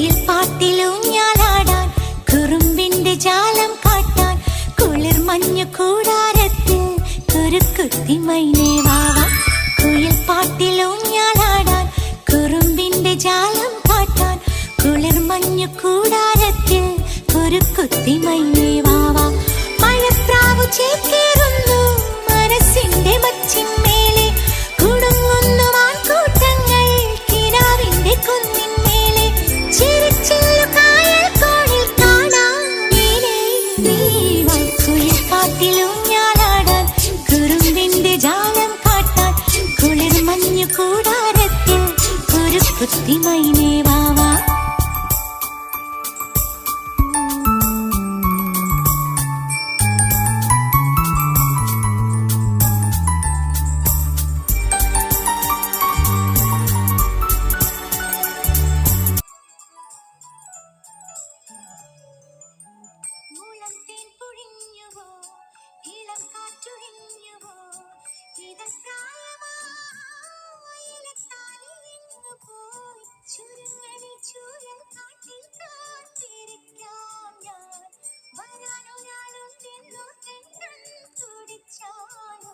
കുയിൽ പാട്ടിലൂഞ്ഞാലാടാൻ കുറുമ്പിന്റെ ജാലം കാട്ടാൻ കുളിർ മഞ്ഞു കൂടാരത്തിൽ കുരുക്കുത്തി മൈനേ വാവാ. കുയിൽ പാട്ടിലൂഞ്ഞാലാടാൻ കുറുമ്പിന്റെ ജാലം കാട്ടാൻ കുളിർ മഞ്ഞു കൂടാരത്തിൽ കുരുക്കുത്തി മൈനേ വാവാ. മഴപ്രാവു ചേക്കേറുന്നു മനസ്സിന്റെ മച്ചിന്മേലെ കുടുങ്ങുന്നു മാൻകൂട്ടങ്ങൾ കിനാവിന്റെ കുന്നിന്മേലെ ചിരിച്ചില്ലു കായൽ കോണിൽ കാണാം നീലേ നീവാ. കുയിൽ പാട്ടിലൂഞ്ഞാലാടാൻ കുറുമ്പിന്റെ ജാലം കാട്ടാൻ കുളിർ മഞ്ഞു കൂടാരത്തിൽ കുരുക്കുത്തി മൈനേ വാവാ. മുളന്തേൻ പൊഴിഞ്ഞുവോ ഇളം കാറ്റൊഴിഞ്ഞുവോ ഇതപ്രായമായിലെത്താലിങ്ങു പോയി ചുരുങ്ങണി ചൂരൽ കാട്ടിൽ കാത്തിരിക്കാം ഞാൻ വരാനൊരാളുണ്ടെന്നോർത്തെൻ തുടിച്ചാലോ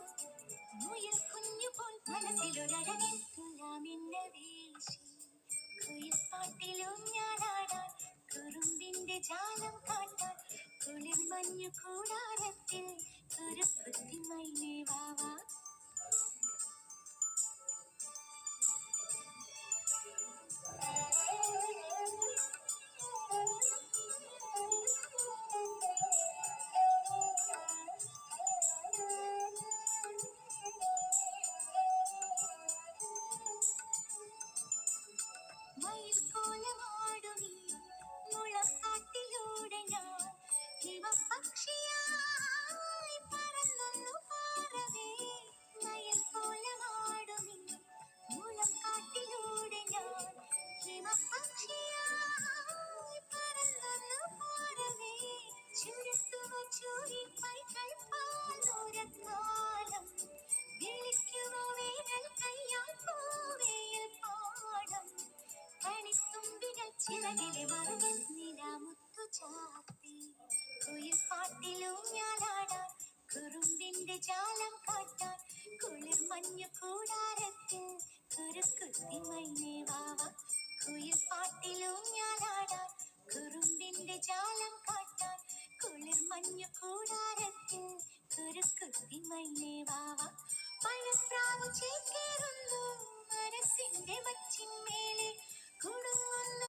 മുയൽ കുഞ്ഞുപോൽ മനസ്സിലൊരഴകിൻ തുലാമിന്ന വീശി കുയിൽ പാട്ടിലൂഞ്ഞാലാടാൻ കുറുമ്പിന്റെ ജാലം കാട്ടാൻ കുളിർ മഞ്ഞു കൂടാരത്തിൽ കുരുക്കുത്തി മൈനേ വാവാ. മയിൽ കോലമാടുമീ മുളക്കാട്ടിലൂടെ ഞാൻ ഹിമപക്ഷിയായി പറന്നു പാറവേ. മയിൽ കോലമാടുമീ മുളക്കാട്ടിലൂടെ ഞാൻ ഹിമപക്ഷിയായി പറന്നു പാറവേ. ചുരുത്തുവോ ചൂരി പൈകൾ പാലോരക്കാലം വിളിക്കുവോ വേനൽ കയ്യാൽ പൂവേയിൽ പാടം കണിത്തുമ്പികൾ ചിറകിലെ മറുകിൽ നിലാമുത്തു ചാർത്തി കുയിൽ പാട്ടിലൂഞ്ഞാലാടാൻ കുറുമ്പിന്റെ ജാലം കാട്ടാൻ കുളിർ മഞ്ഞു കൂടാരത്തിൽ കുരുക്കുത്തി മൈനേ വാവാ. കുയിൽ പാട്ടിലൂഞ്ഞാലാടാൻ കുറുമ്പിന്റെ ജാലം കാട്ടാൻ കുളിർ മഞ്ഞു കൂടാരത്തിൽ കുരുക്കുത്തി മൈനേ വാവാ. മഴപ്രാവു ചേക്കേറുന്നു മനസ്സിന്റെ മച്ചിന്മേലെ കുടുങ്ങുന്നു